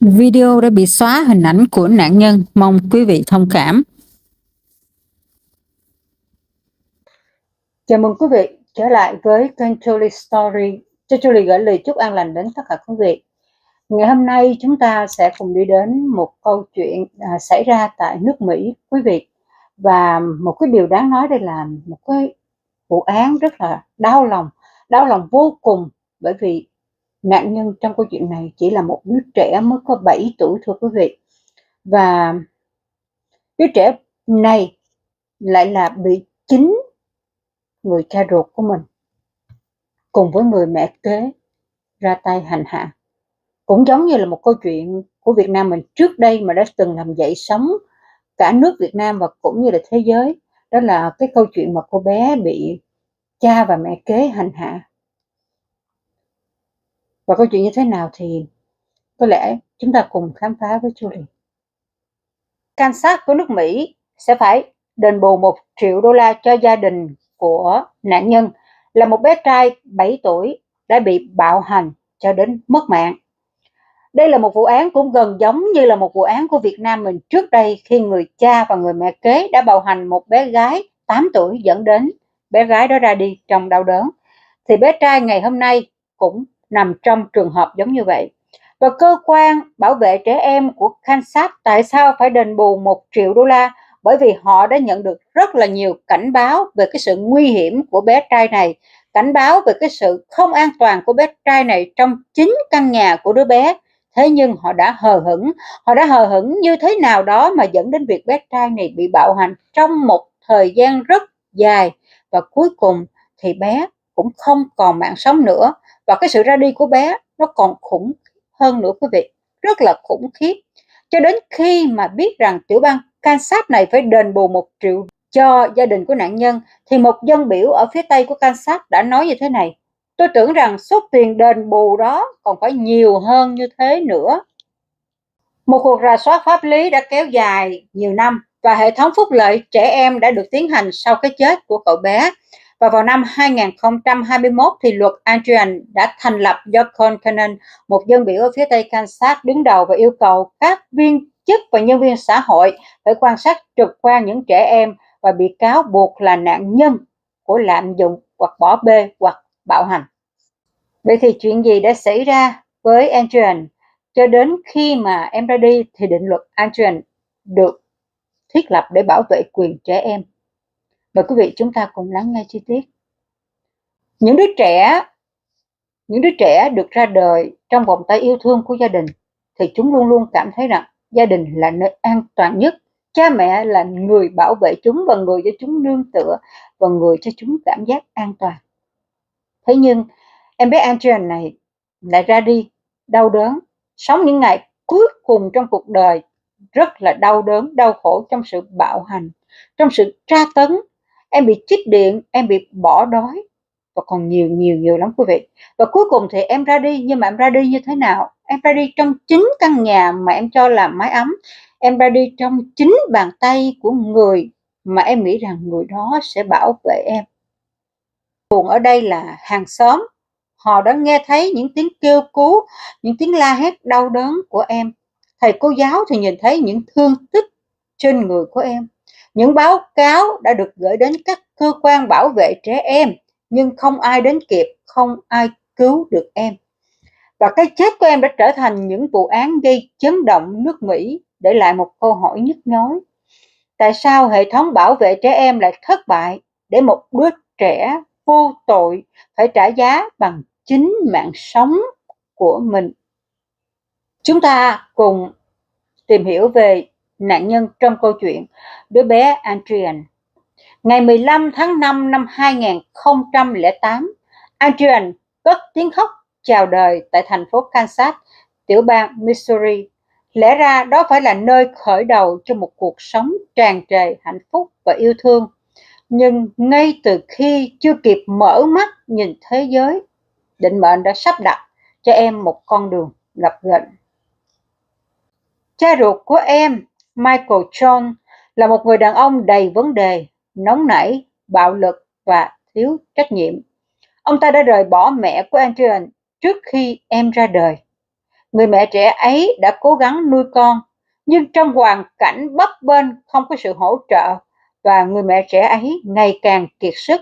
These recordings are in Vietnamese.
Video đã bị xóa hình ảnh của nạn nhân, mong quý vị thông cảm. Chào mừng quý vị trở lại với kênh Julie Story. Cho Julie gửi lời chúc an lành đến tất cả quý vị. Ngày hôm nay chúng ta sẽ cùng đi đến một câu chuyện xảy ra tại nước Mỹ quý vị. Và một cái điều đáng nói đây là một cái vụ án rất là đau lòng vô cùng, bởi vì nạn nhân trong câu chuyện này chỉ là một đứa trẻ mới có 7 tuổi thưa quý vị. Và đứa trẻ này lại là bị chính người cha ruột của mình cùng với người mẹ kế ra tay hành hạ. Cũng giống như là một câu chuyện của Việt Nam mình trước đây mà đã từng làm dậy sóng cả nước Việt Nam và cũng như là thế giới. Đó là cái câu chuyện mà cô bé bị cha và mẹ kế hành hạ. Và câu chuyện như thế nào thì có lẽ chúng ta cùng khám phá với Julie. Kansas của nước Mỹ sẽ phải đền bù $1 triệu cho gia đình của nạn nhân là một bé trai 7 tuổi đã bị bạo hành cho đến mất mạng. Đây là một vụ án cũng gần giống như là một vụ án của Việt Nam mình trước đây, khi người cha và người mẹ kế đã bạo hành một bé gái 8 tuổi dẫn đến bé gái đó ra đi trong đau đớn. Thì bé trai ngày hôm nay cũng nằm trong trường hợp giống như vậy. Và cơ quan bảo vệ trẻ em của Kansas tại sao phải đền bù $1 triệu? Bởi vì họ đã nhận được rất là nhiều cảnh báo về cái sự nguy hiểm của bé trai này, cảnh báo về cái sự không an toàn của bé trai này trong chính căn nhà của đứa bé. Thế nhưng họ đã hờ hững như thế nào đó mà dẫn đến việc bé trai này bị bạo hành trong một thời gian rất dài, và cuối cùng thì bé cũng không còn mạng sống nữa. Và cái sự ra đi của bé nó còn khủng hơn nữa quý vị, rất là khủng khiếp. Cho đến khi mà biết rằng tiểu bang Kansas này phải đền bù $1 triệu cho gia đình của nạn nhân, thì một dân biểu ở phía Tây của Kansas đã nói như thế này: tôi tưởng rằng số tiền đền bù đó còn phải nhiều hơn như thế nữa. Một cuộc rà soát pháp lý đã kéo dài nhiều năm và hệ thống phúc lợi trẻ em đã được tiến hành sau cái chết của cậu bé. Và vào năm 2021 thì luật Adrian đã thành lập do Concanon, một dân biểu ở phía Tây Kansas, đứng đầu và yêu cầu các viên chức và nhân viên xã hội phải quan sát trực quan những trẻ em và bị cáo buộc là nạn nhân của lạm dụng hoặc bỏ bê hoặc bạo hành. Vậy thì chuyện gì đã xảy ra với Adrian cho đến khi mà em ra đi thì định luật Adrian được thiết lập để bảo vệ quyền trẻ em? Mời quý vị chúng ta cùng lắng nghe chi tiết. Những đứa trẻ được ra đời trong vòng tay yêu thương của gia đình thì chúng luôn luôn cảm thấy rằng gia đình là nơi an toàn nhất. Cha mẹ là người bảo vệ chúng và người cho chúng nương tựa và người cho chúng cảm giác an toàn. Thế nhưng em bé Adrian này lại ra đi đau đớn, sống những ngày cuối cùng trong cuộc đời rất là đau đớn, đau khổ trong sự bạo hành, trong sự tra tấn. Em bị chích điện, em bị bỏ đói và còn nhiều lắm quý vị. Và cuối cùng thì em ra đi, nhưng mà em ra đi như thế nào? Em ra đi trong chính căn nhà mà em cho là mái ấm. Em ra đi trong chính bàn tay của người mà em nghĩ rằng người đó sẽ bảo vệ em. Buồn ở đây là hàng xóm, họ đã nghe thấy những tiếng kêu cứu, những tiếng la hét đau đớn của em. Thầy cô giáo thì nhìn thấy những thương tích trên người của em. Những báo cáo đã được gửi đến các cơ quan bảo vệ trẻ em, nhưng không ai đến kịp, không ai cứu được em. Và cái chết của em đã trở thành những vụ án gây chấn động nước Mỹ, để lại một câu hỏi nhức nhối. Tại sao hệ thống bảo vệ trẻ em lại thất bại để một đứa trẻ vô tội phải trả giá bằng chính mạng sống của mình? Chúng ta cùng tìm hiểu về nạn nhân trong câu chuyện đứa bé Adrian. Ngày 15 tháng 5 năm 2008, Adrian cất tiếng khóc chào đời tại thành phố Kansas, tiểu bang Missouri. Lẽ ra đó phải là nơi khởi đầu cho một cuộc sống tràn trề hạnh phúc và yêu thương. Nhưng ngay từ khi chưa kịp mở mắt nhìn thế giới, định mệnh đã sắp đặt cho em một con đường gập ghềnh. Cha ruột của em, Michael John, là một người đàn ông đầy vấn đề, nóng nảy, bạo lực và thiếu trách nhiệm. Ông ta đã rời bỏ mẹ của Adrian trước khi em ra đời. Người mẹ trẻ ấy đã cố gắng nuôi con, nhưng trong hoàn cảnh bấp bênh, không có sự hỗ trợ, và người mẹ trẻ ấy ngày càng kiệt sức.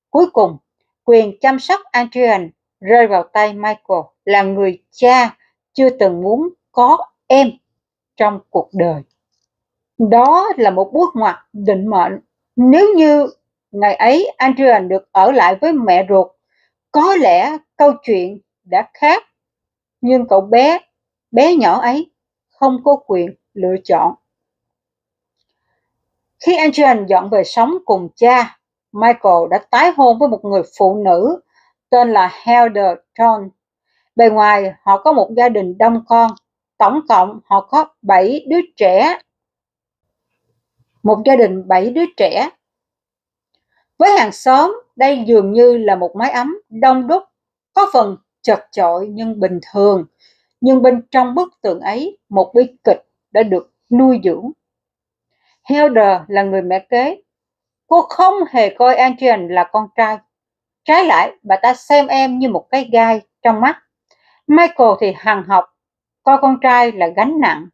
Cuối cùng, quyền chăm sóc Adrian rơi vào tay Michael, là người cha chưa từng muốn có em trong cuộc đời. Đó là một bước ngoặt định mệnh. Nếu như ngày ấy Adrian được ở lại với mẹ ruột, có lẽ câu chuyện đã khác. Nhưng cậu bé nhỏ ấy không có quyền lựa chọn. Khi Adrian dọn về sống cùng cha, Michael đã tái hôn với một người phụ nữ tên là Heather John. Bề ngoài họ có một gia đình đông con, tổng cộng họ có 7 đứa trẻ. Một gia đình 7 đứa trẻ. Với hàng xóm, đây dường như là một mái ấm đông đúc, có phần chật chội nhưng bình thường. Nhưng bên trong bức tường ấy, một bi kịch đã được nuôi dưỡng. Heather là người mẹ kế. Cô không hề coi Adrian là con trai. Trái lại, bà ta xem em như một cái gai trong mắt. Michael thì hằng học, coi con trai là gánh nặng.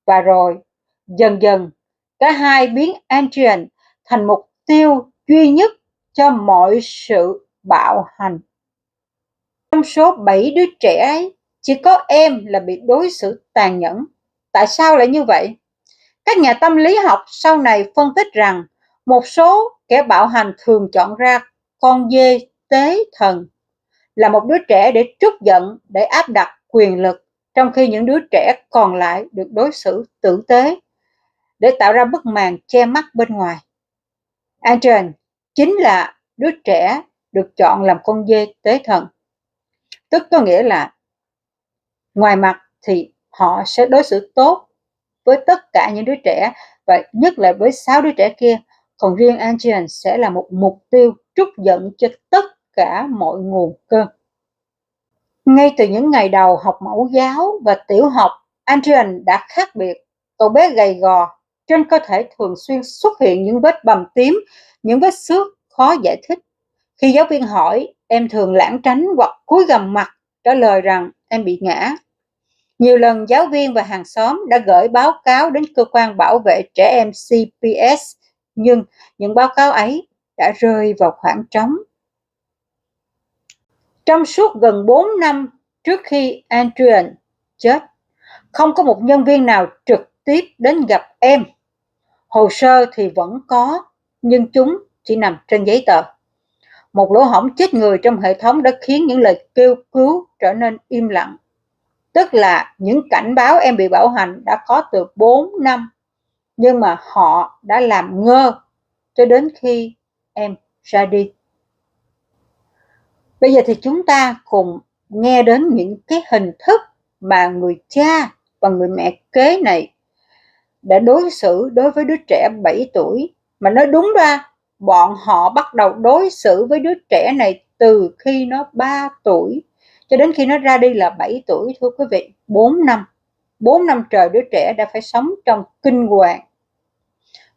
Và rồi, dần dần, cả hai biến Adrian thành mục tiêu duy nhất cho mọi sự bạo hành. Trong số 7 đứa trẻ ấy, chỉ có em là bị đối xử tàn nhẫn. Tại sao lại như vậy? Các nhà tâm lý học sau này phân tích rằng một số kẻ bạo hành thường chọn ra con dê tế thần là một đứa trẻ để trút giận, để áp đặt quyền lực, trong khi những đứa trẻ còn lại được đối xử tử tế, để tạo ra bức màn che mắt bên ngoài. Adrian chính là đứa trẻ được chọn làm con dê tế thần. Tức có nghĩa là ngoài mặt thì họ sẽ đối xử tốt với tất cả những đứa trẻ, và nhất là với 6 đứa trẻ kia, còn riêng Adrian sẽ là một mục tiêu trút giận cho tất cả mọi nguồn cơn. Ngay từ những ngày đầu học mẫu giáo và tiểu học, Adrian đã khác biệt. Cậu bé gầy gò, trên cơ thể thường xuyên xuất hiện những vết bầm tím, những vết xước khó giải thích. Khi giáo viên hỏi, em thường lảng tránh hoặc cúi gằm mặt, trả lời rằng em bị ngã. Nhiều lần giáo viên và hàng xóm đã gửi báo cáo đến cơ quan bảo vệ trẻ em CPS, nhưng những báo cáo ấy đã rơi vào khoảng trống. Trong suốt gần 4 năm trước khi Adrian chết, không có một nhân viên nào trực tiếp đến gặp em. Hồ sơ thì vẫn có, nhưng chúng chỉ nằm trên giấy tờ. Một lỗ hổng chết người trong hệ thống đã khiến những lời kêu cứu trở nên im lặng. Tức là những cảnh báo em bị bạo hành đã có từ 4 năm, nhưng mà họ đã làm ngơ cho đến khi em ra đi. Bây giờ thì chúng ta cùng nghe đến những cái hình thức mà người cha và người mẹ kế này đã đối xử đối với đứa trẻ 7 tuổi. Mà nói đúng ra, bọn họ bắt đầu đối xử với đứa trẻ này từ khi nó 3 tuổi, cho đến khi nó ra đi là 7 tuổi, thưa quý vị, 4 năm. 4 năm trời đứa trẻ đã phải sống trong kinh hoàng.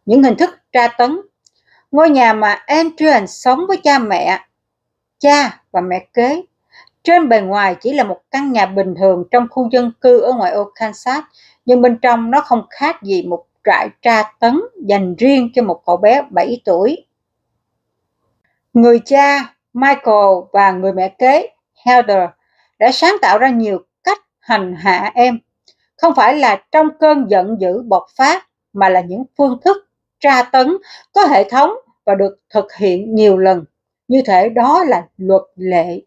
Những hình thức tra tấn. Ngôi nhà mà Adrian sống với cha và mẹ kế, trên bề ngoài chỉ là một căn nhà bình thường trong khu dân cư ở ngoại ô Kansas, nhưng bên trong nó không khác gì một trại tra tấn dành riêng cho một cậu bé 7 tuổi. Người cha Michael và người mẹ kế Heather đã sáng tạo ra nhiều cách hành hạ em, không phải là trong cơn giận dữ bộc phát, mà là những phương thức tra tấn có hệ thống và được thực hiện nhiều lần, như thể đó là luật lệ.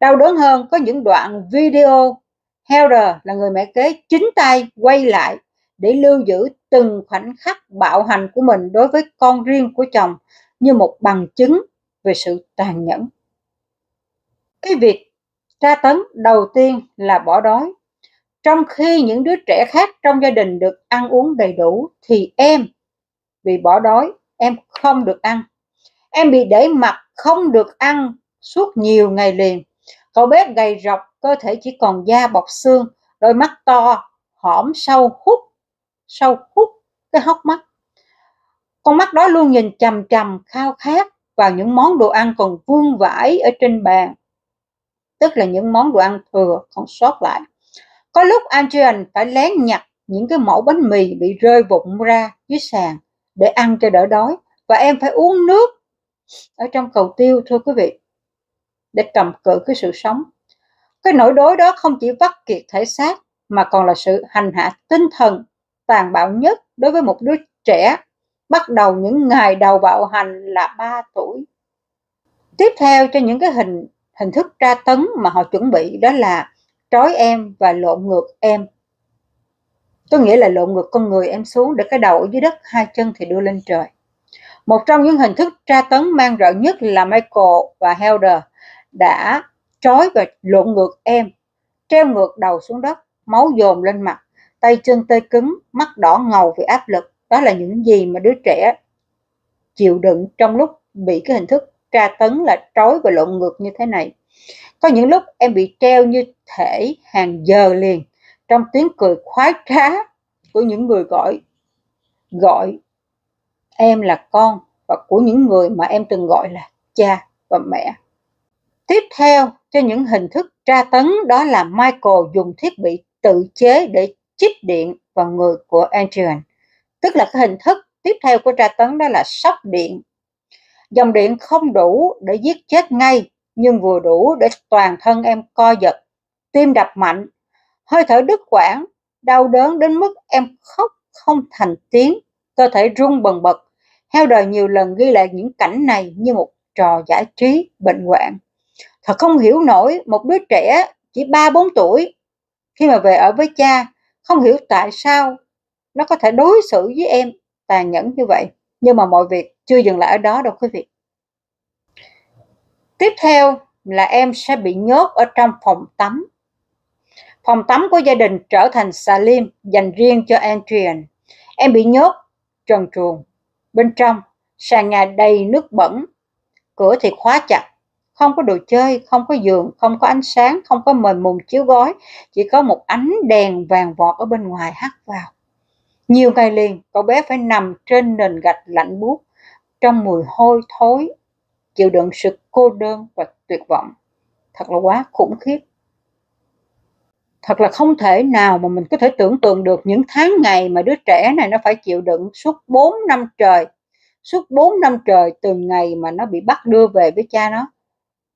Đau đớn hơn, có những đoạn video Heather là người mẹ kế chính tay quay lại để lưu giữ từng khoảnh khắc bạo hành của mình đối với con riêng của chồng như một bằng chứng về sự tàn nhẫn. Cái việc tra tấn đầu tiên là bỏ đói. Trong khi những đứa trẻ khác trong gia đình được ăn uống đầy đủ, thì em bị bỏ đói, em không được ăn. Em bị để mặc không được ăn suốt nhiều ngày liền. Cậu bé gầy rộc, cơ thể chỉ còn da bọc xương, đôi mắt to, hõm sâu hút cái hốc mắt. Con mắt đó luôn nhìn chằm chằm khao khát vào những món đồ ăn còn vương vãi ở trên bàn, tức là những món đồ ăn thừa còn sót lại. Có lúc Adrian phải lén nhặt những cái mẩu bánh mì bị rơi vụng ra dưới sàn để ăn cho đỡ đói, và em phải uống nước ở trong cầu tiêu, thưa quý vị, để cầm cự cái sự sống. Cái nỗi đói đó không chỉ vắt kiệt thể xác mà còn là sự hành hạ tinh thần tàn bạo nhất đối với một đứa trẻ bắt đầu những ngày đầu bạo hành là 3 tuổi. Tiếp theo cho những cái hình thức tra tấn mà họ chuẩn bị đó là trói em và lộn ngược em. Có nghĩa là lộn ngược con người em xuống để cái đầu ở dưới đất, hai chân thì đưa lên trời. Một trong những hình thức tra tấn mang rợn nhất là Michael và Heather đã trói và lộn ngược em, treo ngược đầu xuống đất, máu dồn lên mặt, tay chân tê cứng, mắt đỏ ngầu vì áp lực. Đó là những gì mà đứa trẻ chịu đựng trong lúc bị cái hình thức tra tấn là trói và lộn ngược như thế này. Có những lúc em bị treo như thể hàng giờ liền, trong tiếng cười khoái trá của những người gọi em là con, và của những người mà em từng gọi là cha và mẹ. Tiếp theo cho những hình thức tra tấn đó là Michael dùng thiết bị tự chế để chích điện vào người của Adrian. Tức là cái hình thức tiếp theo của tra tấn đó là sốc điện. Dòng điện không đủ để giết chết ngay, nhưng vừa đủ để toàn thân em co giật, tim đập mạnh, hơi thở đứt quãng, đau đớn đến mức em khóc không thành tiếng, cơ thể run bần bật. Heather nhiều lần ghi lại những cảnh này như một trò giải trí bệnh hoạn. Thật không hiểu nổi một đứa trẻ chỉ 3-4 tuổi khi mà về ở với cha, không hiểu tại sao nó có thể đối xử với em tàn nhẫn như vậy. Nhưng mà mọi việc chưa dừng lại ở đó đâu quý vị. Tiếp theo là em sẽ bị nhốt ở trong phòng tắm. Phòng tắm của gia đình trở thành xà lim dành riêng cho Adrian. Em bị nhốt trần truồng bên trong, sàn nhà đầy nước bẩn, cửa thì khóa chặt, không có đồ chơi, không có giường, không có ánh sáng, không có mền mùng chiếu gói, chỉ có một ánh đèn vàng vọt ở bên ngoài hắt vào. Nhiều ngày liền, cậu bé phải nằm trên nền gạch lạnh buốt, trong mùi hôi thối, chịu đựng sự cô đơn và tuyệt vọng. Thật là quá khủng khiếp. Thật là không thể nào mà mình có thể tưởng tượng được những tháng ngày mà đứa trẻ này nó phải chịu đựng suốt 4 năm trời. Suốt 4 năm trời từ ngày mà nó bị bắt đưa về với cha nó.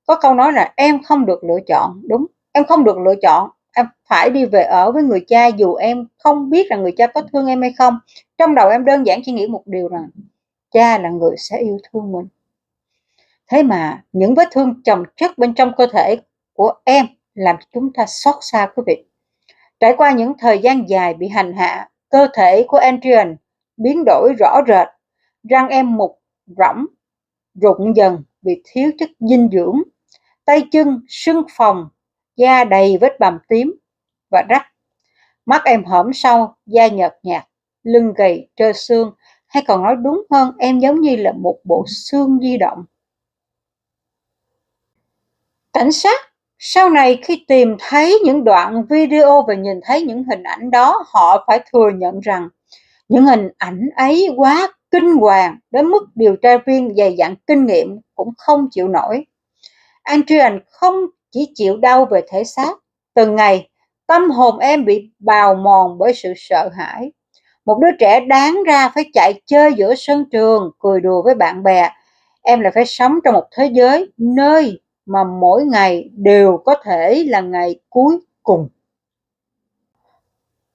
Có câu nói là em không được lựa chọn. Đúng, em không được lựa chọn. Em phải đi về ở với người cha dù em không biết là người cha có thương em hay không. Trong đầu em đơn giản chỉ nghĩ một điều rằng cha là người sẽ yêu thương mình. Thế mà những vết thương chồng chất bên trong cơ thể của em làm cho chúng ta xót xa quý vị. Trải qua những thời gian dài bị hành hạ, cơ thể của Adrian biến đổi rõ rệt, răng em mục rỗng, rụng dần vì thiếu chất dinh dưỡng, tay chân sưng phồng, da đầy vết bầm tím và rách, mắt em hõm sâu, da nhợt nhạt, lưng gầy trơ xương, hay còn nói đúng hơn, em giống như là một bộ xương di động. Cảnh sát sau này khi tìm thấy những đoạn video và nhìn thấy những hình ảnh đó, họ phải thừa nhận rằng những hình ảnh ấy quá kinh hoàng đến mức điều tra viên dày dặn kinh nghiệm cũng không chịu nổi. Adrian không chỉ chịu đau về thể xác, từng ngày tâm hồn em bị bào mòn bởi sự sợ hãi. Một đứa trẻ đáng ra phải chạy chơi giữa sân trường, cười đùa với bạn bè, em lại phải sống trong một thế giới nơi mà mỗi ngày đều có thể là ngày cuối cùng.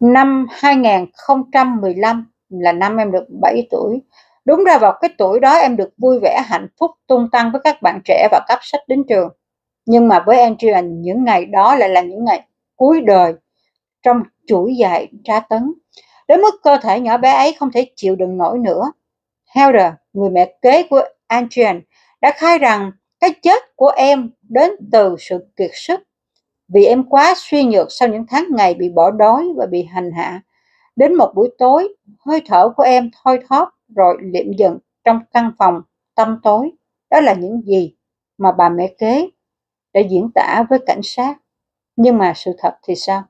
Năm 2015 là năm em được 7 tuổi. Đúng ra vào cái tuổi đó em được vui vẻ, hạnh phúc, tung tăng với các bạn trẻ và cắp sách đến trường. Nhưng mà với Adrian, những ngày đó lại là những ngày cuối đời trong chuỗi dài tra tấn, đến mức cơ thể nhỏ bé ấy không thể chịu đựng nổi nữa. Heather, người mẹ kế của Adrian, đã khai rằng cái chết của em đến từ sự kiệt sức, vì em quá suy nhược sau những tháng ngày bị bỏ đói và bị hành hạ. Đến một buổi tối, hơi thở của em thoi thóp rồi liệm dần trong căn phòng tăm tối. Đó là những gì mà bà mẹ kế đã diễn tả với cảnh sát. Nhưng mà sự thật thì sao?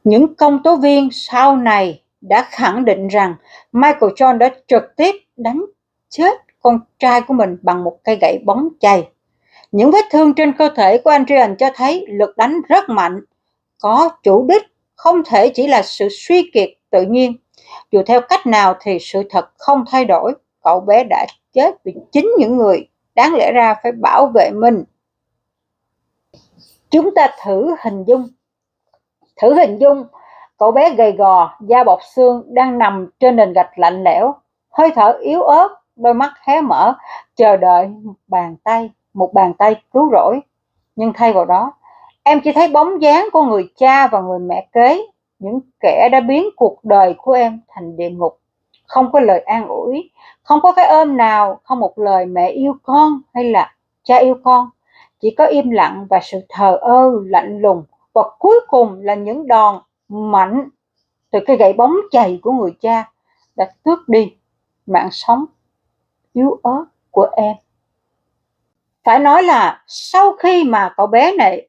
Những công tố viên sau này đã khẳng định rằng Michael John đã trực tiếp đánh chết con trai của mình bằng một cây gậy bóng chày. Những vết thương trên cơ thể của Adrian cho thấy lực đánh rất mạnh, có chủ đích, không thể chỉ là sự suy kiệt tự nhiên. Dù theo cách nào thì sự thật không thay đổi, cậu bé đã chết vì chính những người đáng lẽ ra phải bảo vệ mình. Chúng ta thử hình dung cậu bé gầy gò, da bọc xương đang nằm trên nền gạch lạnh lẽo, hơi thở yếu ớt, đôi mắt hé mở, chờ đợi một bàn tay cứu rỗi. Nhưng thay vào đó, em chỉ thấy bóng dáng của người cha và người mẹ kế, những kẻ đã biến cuộc đời của em thành địa ngục. Không có lời an ủi, không có cái ôm nào, không một lời mẹ yêu con hay là cha yêu con. Chỉ có im lặng và sự thờ ơ, lạnh lùng, và cuối cùng là những đòn mạnh từ cái gậy bóng chày của người cha đã tước đi mạng sống yếu ớt của em. Phải nói là sau khi mà cậu bé này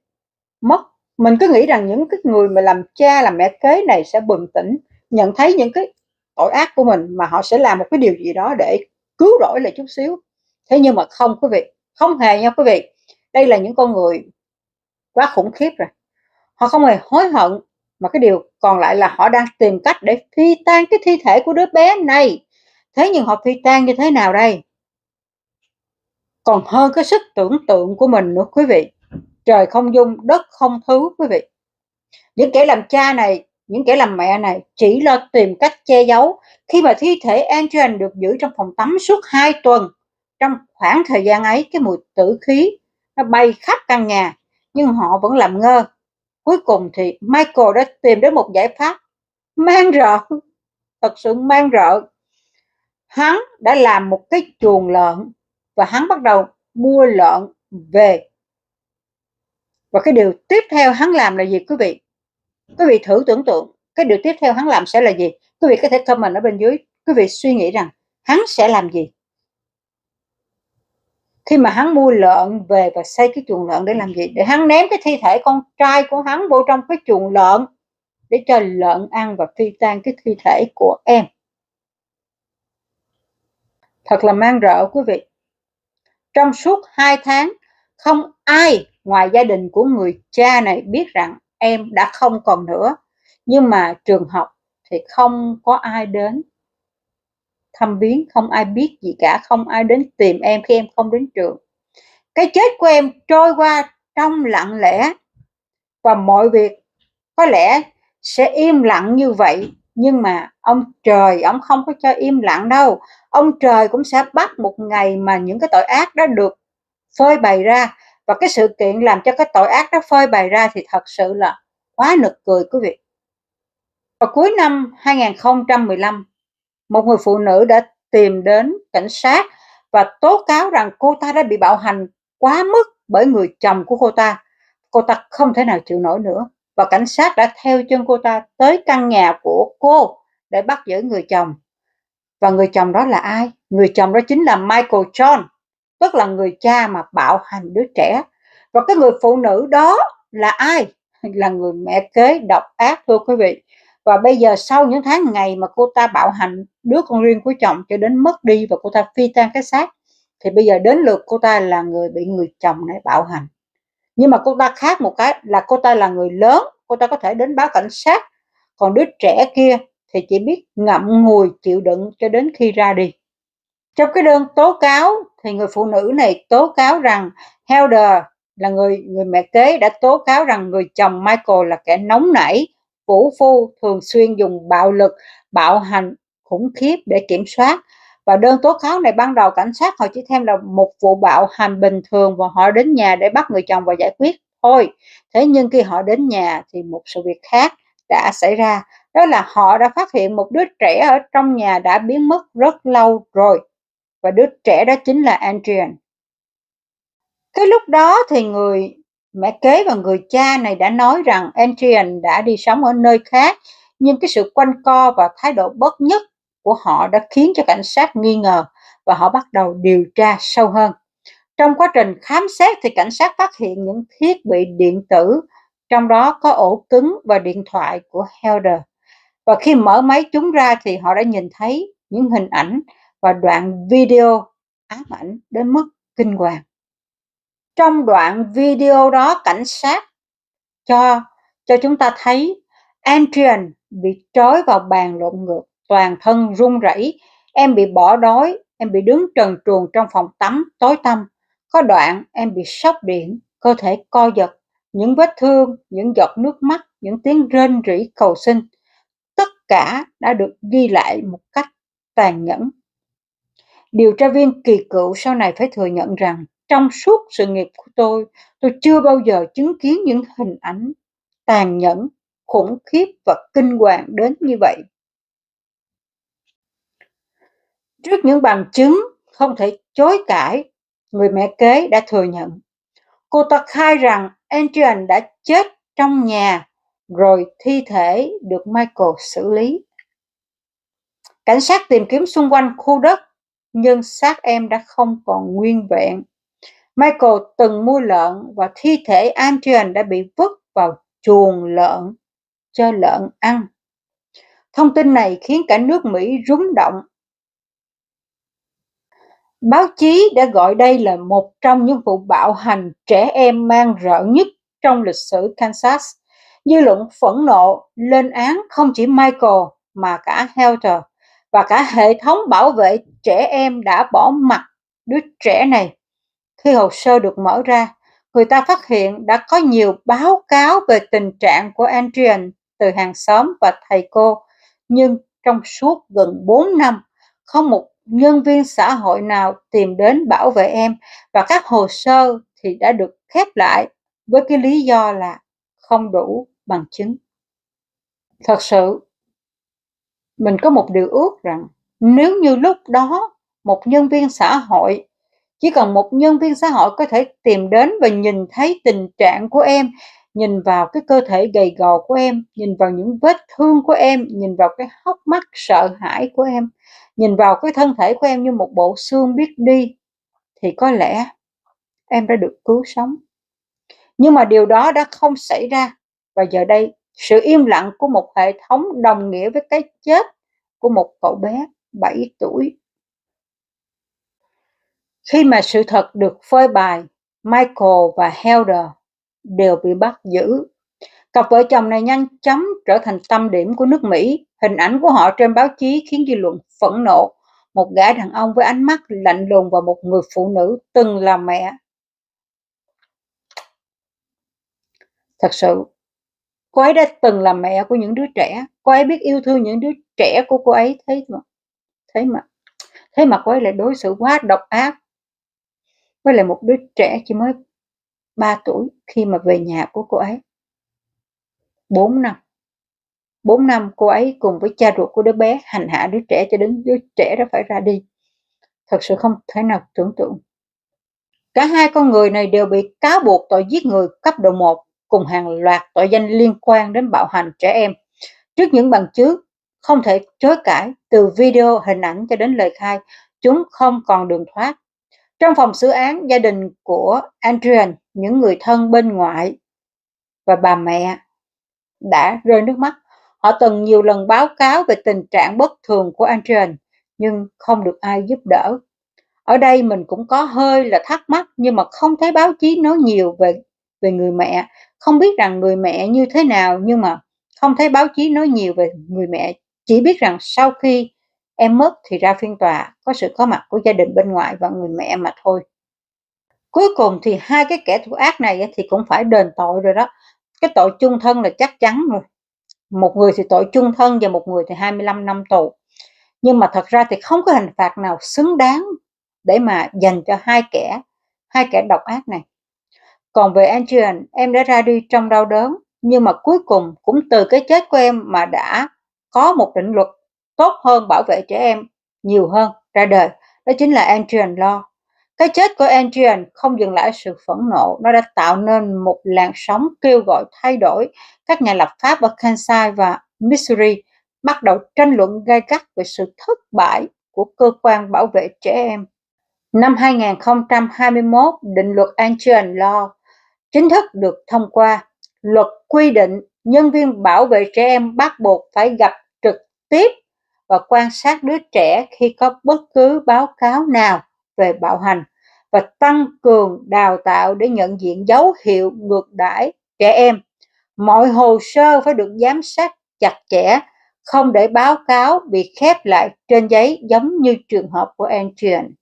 mất, mình cứ nghĩ rằng những cái người mà làm cha làm mẹ kế này sẽ bừng tỉnh, nhận thấy những cái tội ác của mình mà họ sẽ làm một cái điều gì đó để cứu rỗi lại chút xíu. Thế nhưng mà không quý vị, không hề nha quý vị. Đây là những con người quá khủng khiếp rồi. Họ không hề hối hận, mà cái điều còn lại là họ đang tìm cách để phi tan cái thi thể của đứa bé này. Thế nhưng họ phi tan như thế nào đây? Còn hơn cái sức tưởng tượng của mình nữa quý vị. Trời không dung, đất không thứ quý vị. Những kẻ làm cha này, những kẻ làm mẹ này chỉ lo tìm cách che giấu. Khi mà thi thể Adrian được giữ trong phòng tắm suốt 2 tuần, trong khoảng thời gian ấy cái mùi tử khí nó bay khắp căn nhà, nhưng họ vẫn làm ngơ. Cuối cùng thì Michael đã tìm đến một giải pháp man rợ, thật sự man rợ. Hắn đã làm một cái chuồng lợn và hắn bắt đầu mua lợn về. Và cái điều tiếp theo hắn làm là gì quý vị? Quý vị thử tưởng tượng cái điều tiếp theo hắn làm sẽ là gì? Quý vị có thể comment ở bên dưới. Quý vị suy nghĩ rằng hắn sẽ làm gì? Khi mà hắn mua lợn về và xây cái chuồng lợn để làm gì? Để hắn ném cái thi thể con trai của hắn vô trong cái chuồng lợn để cho lợn ăn và phi tan cái thi thể của em. Thật là man rợ quý vị. Trong suốt 2 tháng, không ai ngoài gia đình của người cha này biết rằng em đã không còn nữa. Nhưng mà trường học thì không có ai đến thăm viếng, không ai biết gì cả, không ai đến tìm em khi em không đến trường. Cái chết của em trôi qua trong lặng lẽ và mọi việc có lẽ sẽ im lặng như vậy, nhưng mà ông trời ông không có cho im lặng đâu. Ông trời cũng sẽ bắt một ngày mà những cái tội ác đó được phơi bày ra, và cái sự kiện làm cho cái tội ác đó phơi bày ra thì thật sự là quá nực cười quý vị. Vào cuối năm 2015, một người phụ nữ đã tìm đến cảnh sát và tố cáo rằng cô ta đã bị bạo hành quá mức bởi người chồng của cô ta. Cô ta không thể nào chịu nổi nữa và cảnh sát đã theo chân cô ta tới căn nhà của cô để bắt giữ người chồng. Và người chồng đó là ai? Người chồng đó chính là Michael John, tức là người cha mà bạo hành đứa trẻ. Và cái người phụ nữ đó là ai? Là người mẹ kế độc ác thưa quý vị. Và bây giờ sau những tháng ngày mà cô ta bạo hành đứa con riêng của chồng cho đến mất đi và cô ta phi tan cái xác, thì bây giờ đến lượt cô ta là người bị người chồng này bạo hành. Nhưng mà cô ta khác một cái là cô ta là người lớn, cô ta có thể đến báo cảnh sát. Còn đứa trẻ kia thì chỉ biết ngậm ngùi chịu đựng cho đến khi ra đi. Trong cái đơn tố cáo thì người phụ nữ này tố cáo rằng Heather là người mẹ kế đã tố cáo rằng người chồng Michael là kẻ nóng nảy, vũ phu, thường xuyên dùng bạo lực, bạo hành khủng khiếp để kiểm soát. Và đơn tố cáo này ban đầu cảnh sát họ chỉ xem là một vụ bạo hành bình thường và họ đến nhà để bắt người chồng và giải quyết thôi. Thế nhưng khi họ đến nhà thì một sự việc khác đã xảy ra. Đó là họ đã phát hiện một đứa trẻ ở trong nhà đã biến mất rất lâu rồi. Và đứa trẻ đó chính là Adrian. Cái lúc đó thì người mẹ kế và người cha này đã nói rằng Adrian đã đi sống ở nơi khác, nhưng cái sự quanh co và thái độ bất nhất của họ đã khiến cho cảnh sát nghi ngờ và họ bắt đầu điều tra sâu hơn. Trong quá trình khám xét thì cảnh sát phát hiện những thiết bị điện tử, trong đó có ổ cứng và điện thoại của Heather. Và khi mở máy chúng ra thì họ đã nhìn thấy những hình ảnh và đoạn video ám ảnh đến mức kinh hoàng. Trong đoạn video đó, cảnh sát cho cho chúng ta thấy Adrian bị trói vào bàn lộn ngược, toàn thân run rẩy. Em bị bỏ đói, em bị đứng trần truồng trong phòng tắm tối tăm. Có đoạn em bị sốc điện, cơ thể co giật, những vết thương, những giọt nước mắt, những tiếng rên rỉ cầu xin. Tất cả đã được ghi lại một cách tàn nhẫn. Điều tra viên kỳ cựu sau này phải thừa nhận rằng trong suốt sự nghiệp của tôi chưa bao giờ chứng kiến những hình ảnh tàn nhẫn, khủng khiếp và kinh hoàng đến như vậy. Trước những bằng chứng không thể chối cãi, người mẹ kế đã thừa nhận. Cô ta khai rằng Adrian đã chết trong nhà, rồi thi thể được Michael xử lý. Cảnh sát tìm kiếm xung quanh khu đất, nhưng xác em đã không còn nguyên vẹn. Michael từng mua lợn và thi thể Adrian đã bị vứt vào chuồng lợn cho lợn ăn. Thông tin này khiến cả nước Mỹ rúng động. Báo chí đã gọi đây là một trong những vụ bạo hành trẻ em man rợ nhất trong lịch sử Kansas. Dư luận phẫn nộ lên án không chỉ Michael mà cả Heather và cả hệ thống bảo vệ trẻ em đã bỏ mặc đứa trẻ này. Khi hồ sơ được mở ra, người ta phát hiện đã có nhiều báo cáo về tình trạng của Adrian từ hàng xóm và thầy cô, nhưng trong suốt gần 4 năm, không một nhân viên xã hội nào tìm đến bảo vệ em, và các hồ sơ thì đã được khép lại với cái lý do là không đủ bằng chứng. Thật sự, mình có một điều ước rằng nếu như lúc đó một nhân viên xã hội, chỉ cần một nhân viên xã hội có thể tìm đến và nhìn thấy tình trạng của em, nhìn vào cái cơ thể gầy gò của em, nhìn vào những vết thương của em, nhìn vào cái hốc mắt sợ hãi của em, nhìn vào cái thân thể của em như một bộ xương biết đi, thì có lẽ em đã được cứu sống. Nhưng mà điều đó đã không xảy ra, và giờ đây sự im lặng của một hệ thống đồng nghĩa với cái chết của một cậu bé 7 tuổi. Khi mà sự thật được phơi bày, Michael và Heather đều bị bắt giữ. Cặp vợ chồng này nhanh chóng trở thành tâm điểm của nước Mỹ. Hình ảnh của họ trên báo chí khiến dư luận phẫn nộ. Một gã đàn ông với ánh mắt lạnh lùng và một người phụ nữ từng là mẹ. Thật sự, cô ấy đã từng là mẹ của những đứa trẻ. Cô ấy biết yêu thương những đứa trẻ của cô ấy. Thế mà cô ấy lại đối xử quá độc ác với lại một đứa trẻ chỉ mới 3 tuổi khi mà về nhà của cô ấy. 4 năm. 4 năm cô ấy cùng với cha ruột của đứa bé hành hạ đứa trẻ cho đến đứa trẻ đó phải ra đi. Thật sự không thể nào tưởng tượng. Cả hai con người này đều bị cáo buộc tội giết người cấp độ 1 cùng hàng loạt tội danh liên quan đến bạo hành trẻ em. Trước những bằng chứng không thể chối cãi, từ video, hình ảnh cho đến lời khai, chúng không còn đường thoát. Trong phòng xử án, gia đình của Adrian, những người thân bên ngoại và bà mẹ đã rơi nước mắt. Họ từng nhiều lần báo cáo về tình trạng bất thường của Adrian, nhưng không được ai giúp đỡ. Ở đây mình cũng có hơi là thắc mắc, nhưng mà không thấy báo chí nói nhiều về người mẹ. Không biết rằng người mẹ như thế nào, nhưng mà không thấy báo chí nói nhiều về người mẹ. Chỉ biết rằng sau khi em mất thì ra phiên tòa, có sự có mặt của gia đình bên ngoài và người mẹ mà thôi. Cuối cùng thì hai cái kẻ thủ ác này thì cũng phải đền tội rồi đó. Cái tội chung thân là chắc chắn rồi. Một người thì tội chung thân và một người thì 25 năm tù. Nhưng mà thật ra thì không có hình phạt nào xứng đáng để mà dành cho hai kẻ độc ác này. Còn về Adrian, em đã ra đi trong đau đớn, nhưng mà cuối cùng cũng từ cái chết của em mà đã có một định luật tốt hơn, bảo vệ trẻ em nhiều hơn ra đời. Đó chính là Adrian Law. Cái chết của Adrian không dừng lại sự phẫn nộ, nó đã tạo nên một làn sóng kêu gọi thay đổi. Các nhà lập pháp ở Kansas và Missouri bắt đầu tranh luận gay gắt về sự thất bại của cơ quan bảo vệ trẻ em. Năm 2021, định luật Adrian Law chính thức được thông qua. Luật quy định nhân viên bảo vệ trẻ em bắt buộc phải gặp trực tiếp và quan sát đứa trẻ khi có bất cứ báo cáo nào về bạo hành, và tăng cường đào tạo để nhận diện dấu hiệu ngược đãi trẻ em. Mọi hồ sơ phải được giám sát chặt chẽ, không để báo cáo bị khép lại trên giấy giống như trường hợp của Adrian.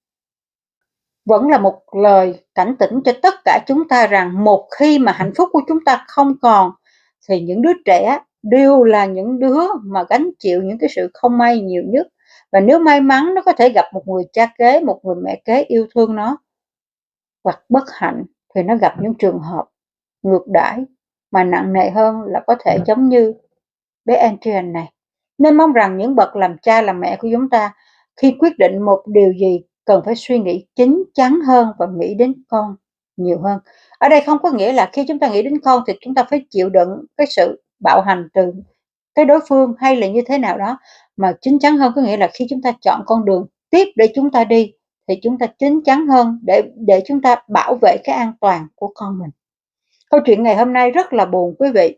Vẫn là một lời cảnh tỉnh cho tất cả chúng ta rằng một khi mà hạnh phúc của chúng ta không còn thì những đứa trẻ đều là những đứa mà gánh chịu những cái sự không may nhiều nhất. Và nếu may mắn nó có thể gặp một người cha kế, một người mẹ kế yêu thương nó, hoặc bất hạnh thì nó gặp những trường hợp ngược đãi mà nặng nề hơn là có thể giống như bé Adrian này. Nên mong rằng những bậc làm cha làm mẹ của chúng ta khi quyết định một điều gì cần phải suy nghĩ chín chắn hơn và nghĩ đến con nhiều hơn. Ở đây không có nghĩa là khi chúng ta nghĩ đến con thì chúng ta phải chịu đựng cái sự bạo hành từ cái đối phương hay là như thế nào đó, mà chín chắn hơn có nghĩa là khi chúng ta chọn con đường tiếp để chúng ta đi thì chúng ta chín chắn hơn để chúng ta bảo vệ cái an toàn của con mình. Câu chuyện ngày hôm nay rất là buồn quý vị.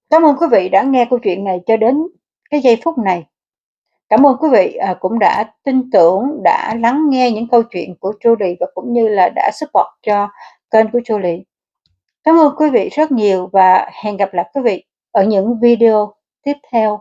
Cảm ơn quý vị đã nghe câu chuyện này cho đến cái giây phút này. Cảm ơn quý vị cũng đã tin tưởng, đã lắng nghe những câu chuyện của Julie và cũng như là đã support cho kênh của Julie. Cảm ơn quý vị rất nhiều và hẹn gặp lại quý vị ở những video tiếp theo.